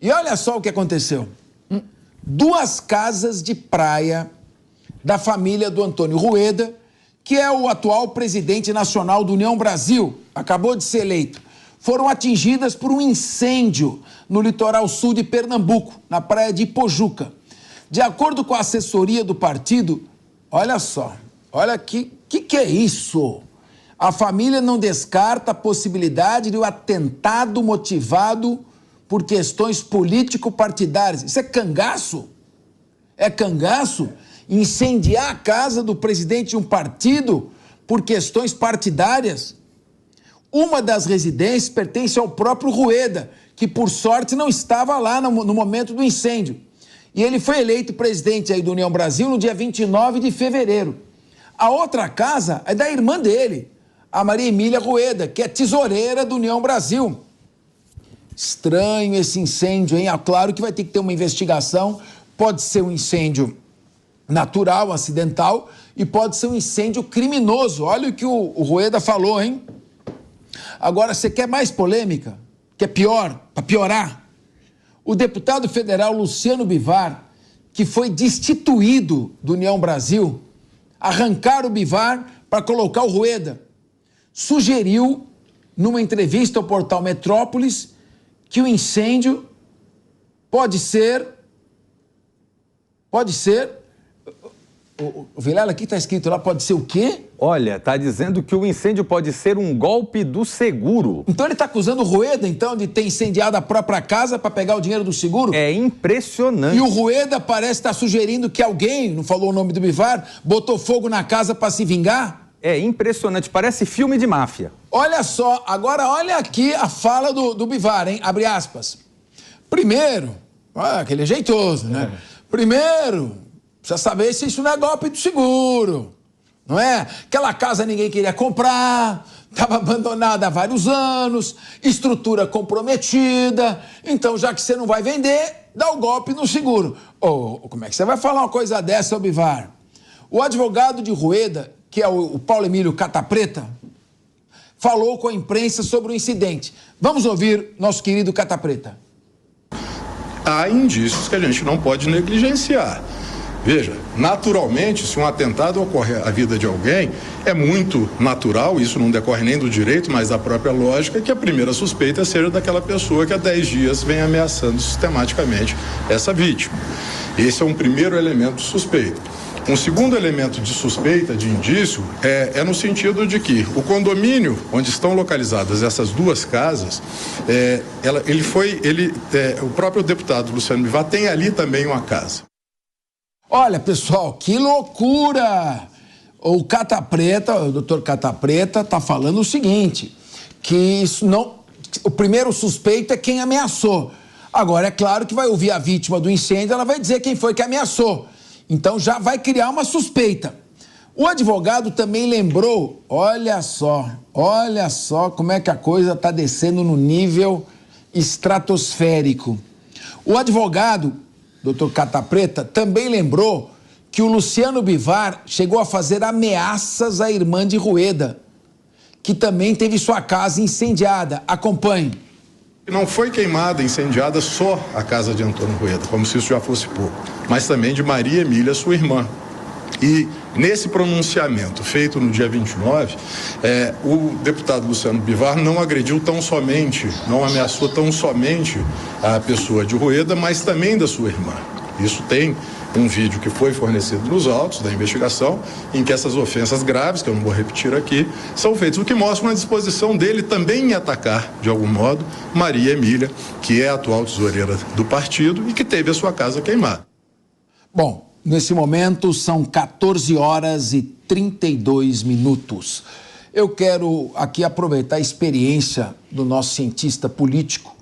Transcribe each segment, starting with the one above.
E olha só o que aconteceu. 2 casas de praia da família do Antônio Rueda, que é o atual presidente nacional do União Brasil, acabou de ser eleito, foram atingidas por um incêndio no litoral sul de Pernambuco, na praia de Ipojuca. De acordo com a assessoria do partido, olha só, olha que é isso? A família não descarta a possibilidade de um atentado motivado por questões político-partidárias. Isso é cangaço? É cangaço? Incendiar a casa do presidente de um partido por questões partidárias? Uma das residências pertence ao próprio Rueda, que por sorte não estava lá no momento do incêndio. E ele foi eleito presidente aí do União Brasil no dia 29 de fevereiro. A outra casa é da irmã dele, a Maria Emília Rueda, que é tesoureira do União Brasil. Estranho esse incêndio, hein? Claro que vai ter que ter uma investigação. Pode ser um incêndio natural, acidental, e pode ser um incêndio criminoso. Olha o que o Rueda falou, hein? Agora, você quer mais polêmica? Quer pior? Para piorar? O deputado federal Luciano Bivar, que foi destituído do União Brasil, arrancar o Bivar para colocar o Rueda, sugeriu, numa entrevista ao portal Metrópolis, que o incêndio pode ser... O Vilela, aqui está escrito lá, pode ser o quê? Olha, está dizendo que o incêndio pode ser um golpe do seguro. Então ele está acusando o Rueda, então, de ter incendiado a própria casa para pegar o dinheiro do seguro? É impressionante. E o Rueda parece estar sugerindo que alguém, não falou o nome do Bivar, botou fogo na casa para se vingar? É impressionante, parece filme de máfia. Olha só, agora olha aqui a fala do Bivar, hein? Abre aspas. Primeiro, aquele é jeitoso, né? Primeiro, precisa saber se isso não é golpe do seguro, não é? Aquela casa ninguém queria comprar, estava abandonada há vários anos, estrutura comprometida, então já que você não vai vender, dá o golpe no seguro. Como é que você vai falar uma coisa dessa, Bivar? O advogado de Rueda, que é o Paulo Emílio Catapreta, falou com a imprensa sobre o incidente. Vamos ouvir nosso querido Catapreta. Há indícios que a gente não pode negligenciar. Veja, naturalmente, se um atentado ocorre à vida de alguém, é muito natural, isso não decorre nem do direito, mas da própria lógica, que a primeira suspeita seja daquela pessoa que há 10 dias vem ameaçando sistematicamente essa vítima. Esse é um primeiro elemento suspeito. Um segundo elemento de suspeita, de indício, é no sentido de que o condomínio onde estão localizadas essas 2 casas, o próprio deputado Luciano Bivar tem ali também uma casa. Olha, pessoal, que loucura! O doutor Catapreta está falando o seguinte, que isso não... O primeiro suspeito é quem ameaçou. Agora, é claro que vai ouvir a vítima do incêndio, ela vai dizer quem foi que ameaçou. Então já vai criar uma suspeita. O advogado também lembrou, olha só como é que a coisa está descendo no nível estratosférico. O advogado, doutor Catapreta, também lembrou que o Luciano Bivar chegou a fazer ameaças à irmã de Rueda, que também teve sua casa incendiada. Acompanhe. Não foi queimada, incendiada só a casa de Antônio Rueda, como se isso já fosse pouco, mas também de Maria Emília, sua irmã. E nesse pronunciamento feito no dia 29, o deputado Luciano Bivar não agrediu tão somente, não ameaçou tão somente a pessoa de Rueda, mas também da sua irmã. Isso tem um vídeo que foi fornecido nos autos da investigação, em que essas ofensas graves, que eu não vou repetir aqui, são feitas, o que mostra uma disposição dele também em atacar, de algum modo, Maria Emília, que é a atual tesoureira do partido e que teve a sua casa queimada. Bom, nesse momento são 14 horas e 32 minutos. Eu quero aqui aproveitar a experiência do nosso cientista político,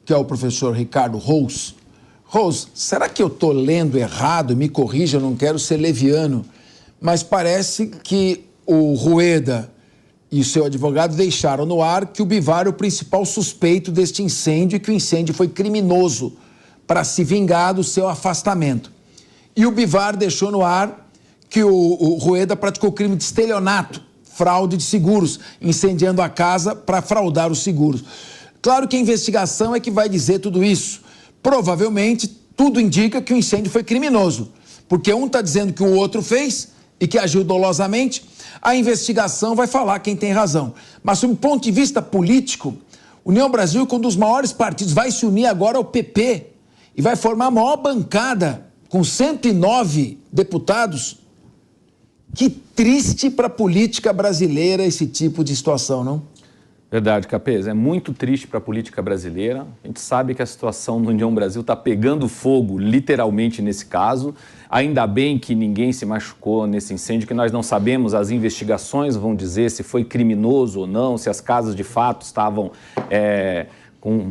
que é o professor Ricardo Rous. Rose, será que eu estou lendo errado? Me corrija, eu não quero ser leviano, mas parece que o Rueda e o seu advogado deixaram no ar que o Bivar é o principal suspeito deste incêndio e que o incêndio foi criminoso para se vingar do seu afastamento. E o Bivar deixou no ar que o Rueda praticou crime de estelionato, fraude de seguros, incendiando a casa para fraudar os seguros. Claro que a investigação é que vai dizer tudo isso. Provavelmente, tudo indica que o incêndio foi criminoso, porque um está dizendo que o outro fez e que agiu dolosamente. A investigação vai falar quem tem razão. Mas, sob o ponto de vista político, União Brasil, que é um dos maiores partidos, vai se unir agora ao PP e vai formar a maior bancada, com 109 deputados. Que triste para a política brasileira esse tipo de situação, não? Verdade, Capês. É muito triste para a política brasileira. A gente sabe que a situação do União Brasil está pegando fogo, literalmente, nesse caso. Ainda bem que ninguém se machucou nesse incêndio, que nós não sabemos, as investigações vão dizer se foi criminoso ou não, se as casas de fato estavam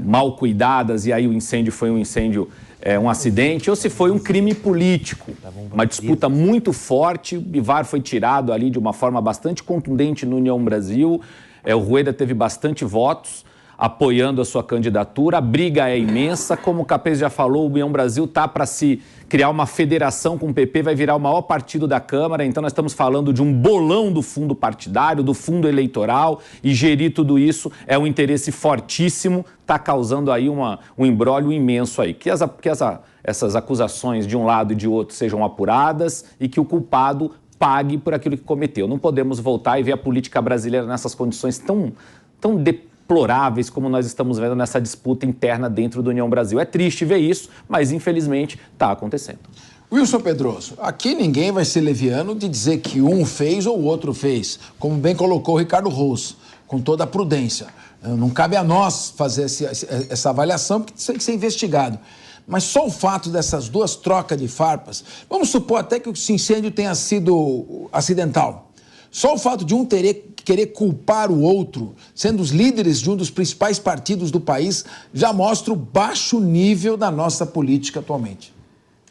mal cuidadas e aí o incêndio foi um incêndio, um acidente, ou se foi um crime político. Uma disputa muito forte. O Bivar foi tirado ali de uma forma bastante contundente no União Brasil. O Rueda teve bastante votos apoiando a sua candidatura. A briga é imensa. Como o Capês já falou, o União Brasil está para se criar uma federação com o PP, vai virar o maior partido da Câmara. Então nós estamos falando de um bolão do fundo partidário, do fundo eleitoral, e gerir tudo isso é um interesse fortíssimo, está causando aí um imbróglio imenso aí. Que essas acusações de um lado e de outro sejam apuradas e que o culpado pague por aquilo que cometeu. Não podemos voltar e ver a política brasileira nessas condições tão deploráveis como nós estamos vendo nessa disputa interna dentro da União Brasil. É triste ver isso, mas infelizmente está acontecendo. Wilson Pedroso, aqui ninguém vai ser leviano de dizer que um fez ou o outro fez, como bem colocou o Ricardo Ross, com toda a prudência. Não cabe a nós fazer essa avaliação, porque isso tem que ser investigado. Mas só o fato dessas duas trocas de farpas, vamos supor até que o incêndio tenha sido acidental. Só o fato de um querer culpar o outro, sendo os líderes de um dos principais partidos do país, já mostra o baixo nível da nossa política atualmente.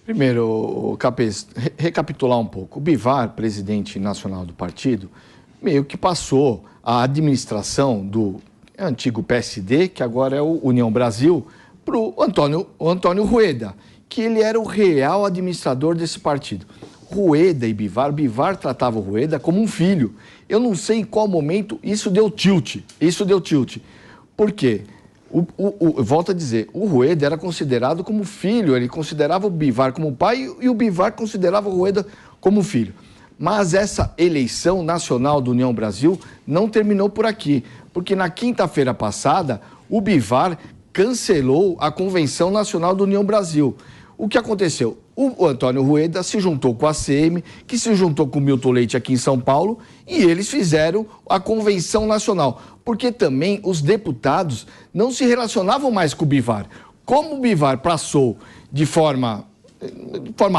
Primeiro, Capês, recapitular um pouco. O Bivar, presidente nacional do partido, meio que passou a administração do antigo PSD, que agora é o União Brasil, para o Antônio Rueda, que ele era o real administrador desse partido. Rueda e Bivar tratava o Rueda como um filho. Eu não sei em qual momento isso deu tilt. Por quê? Volto a dizer, o Rueda era considerado como filho, ele considerava o Bivar como pai e o Bivar considerava o Rueda como filho. Mas essa eleição nacional do União Brasil não terminou por aqui, porque na quinta-feira passada, o Bivar cancelou a Convenção Nacional da União Brasil. O que aconteceu? O Antônio Rueda se juntou com a ACM, que se juntou com o Milton Leite aqui em São Paulo, e eles fizeram a Convenção Nacional, porque também os deputados não se relacionavam mais com o Bivar. Como o Bivar passou de forma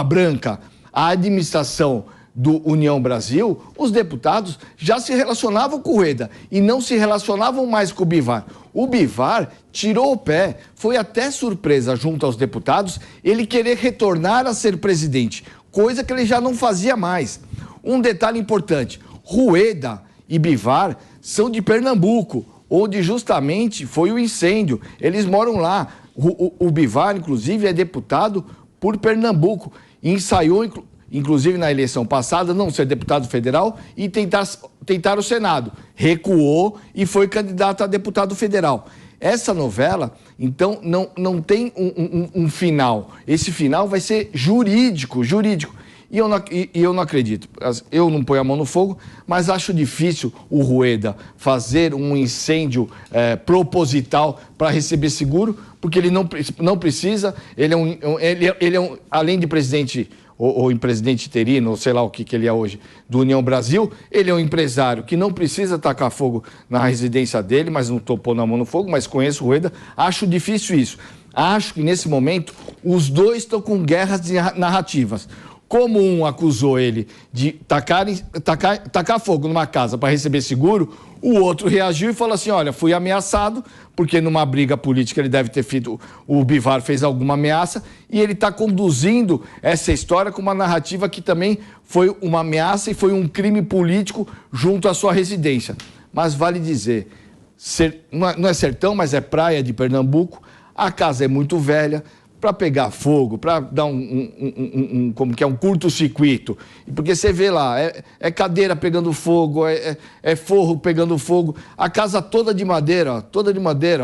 branca a administração do União Brasil, os deputados já se relacionavam com o Rueda e não se relacionavam mais com o Bivar. O Bivar tirou o pé, foi até surpresa junto aos deputados ele querer retornar a ser presidente, coisa que ele já não fazia mais. Um detalhe importante, Rueda e Bivar são de Pernambuco, onde justamente foi o incêndio. Eles moram lá. O Bivar, inclusive, é deputado por Pernambuco. Ensaiou, inclusive na eleição passada, não ser deputado federal e tentar o Senado. Recuou e foi candidato a deputado federal. Essa novela, então, não tem um final. Esse final vai ser jurídico. E eu não acredito. Eu não ponho a mão no fogo, mas acho difícil o Rueda fazer um incêndio proposital para receber seguro, porque ele não precisa. Ele é um, além de presidente ou em presidente interino, ou sei lá o que ele é hoje, do União Brasil, ele é um empresário que não precisa tacar fogo na residência dele, mas não estou pondo a mão no fogo, mas conheço o Rueda, acho difícil isso. Acho que nesse momento os dois estão com guerras de narrativas. Como um acusou ele de tacar fogo numa casa para receber seguro, o outro reagiu e falou assim, olha, fui ameaçado, porque numa briga política ele deve ter feito, o Bivar fez alguma ameaça, e ele está conduzindo essa história com uma narrativa que também foi uma ameaça e foi um crime político junto à sua residência. Mas vale dizer, não é sertão, mas é praia de Pernambuco, a casa é muito velha, para pegar fogo, para dar um curto-circuito. Porque você vê lá, é cadeira pegando fogo, é forro pegando fogo, a casa toda de madeira,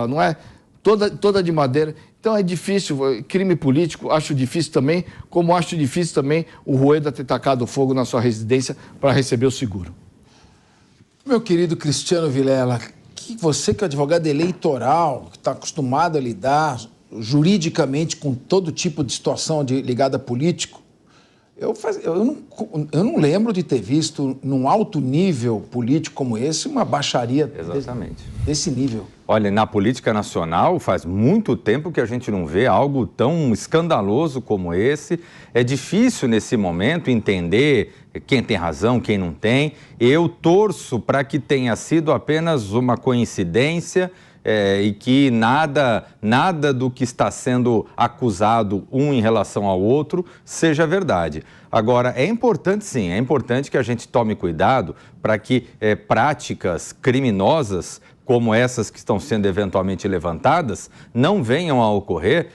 não é? toda de madeira. Então é difícil, crime político, acho difícil também, como acho difícil também o Rueda ter tacado fogo na sua residência para receber o seguro. Meu querido Cristiano Vilela, você que é advogado eleitoral, que está acostumado a lidar juridicamente com todo tipo de situação ligada a político, eu não lembro de ter visto, num alto nível político como esse, uma baixaria desse nível. Olha, na política nacional faz muito tempo que a gente não vê algo tão escandaloso como esse. É difícil nesse momento entender quem tem razão, quem não tem. Eu torço para que tenha sido apenas uma coincidência e que nada do que está sendo acusado um em relação ao outro seja verdade. Agora, é importante sim, é importante que a gente tome cuidado para que práticas criminosas como essas que estão sendo eventualmente levantadas, não venham a ocorrer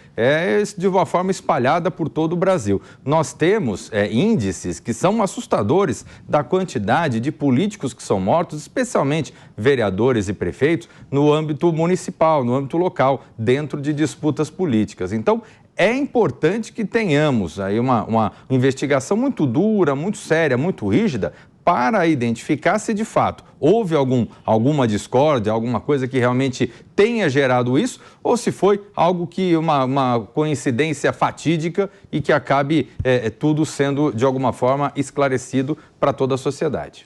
de uma forma espalhada por todo o Brasil. Nós temos índices que são assustadores da quantidade de políticos que são mortos, especialmente vereadores e prefeitos, no âmbito municipal, no âmbito local, dentro de disputas políticas. Então, é importante que tenhamos aí uma investigação muito dura, muito séria, muito rígida, para identificar se de fato houve alguma discórdia, alguma coisa que realmente tenha gerado isso, ou se foi algo que uma coincidência fatídica e que acabe tudo sendo de alguma forma esclarecido para toda a sociedade.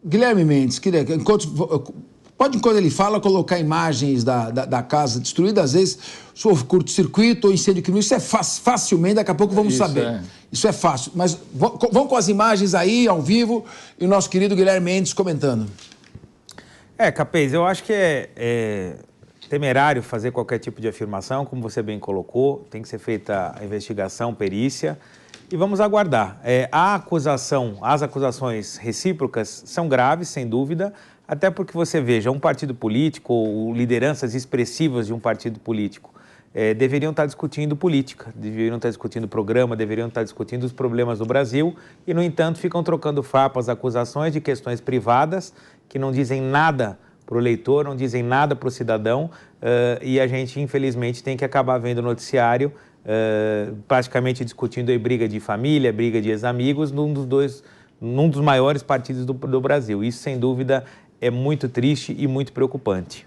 Guilherme Mendes, enquanto ele fala, colocar imagens da casa destruída, às vezes houve curto-circuito ou incêndio criminoso, isso é facilmente, daqui a pouco vamos saber. Isso é fácil, mas vamos com as imagens aí, ao vivo, e o nosso querido Guilherme Mendes comentando. Capês, eu acho que é temerário fazer qualquer tipo de afirmação, como você bem colocou, tem que ser feita a investigação, perícia, e vamos aguardar. As acusações recíprocas são graves, sem dúvida, até porque você veja, um partido político ou lideranças expressivas de um partido político deveriam estar discutindo política, deveriam estar discutindo programa, deveriam estar discutindo os problemas do Brasil e, no entanto, ficam trocando farpas, acusações de questões privadas que não dizem nada para o eleitor, não dizem nada para o cidadão e a gente, infelizmente, tem que acabar vendo o noticiário praticamente discutindo aí briga de família, briga de ex-amigos num dos maiores partidos do Brasil. Isso, sem dúvida, é muito triste e muito preocupante.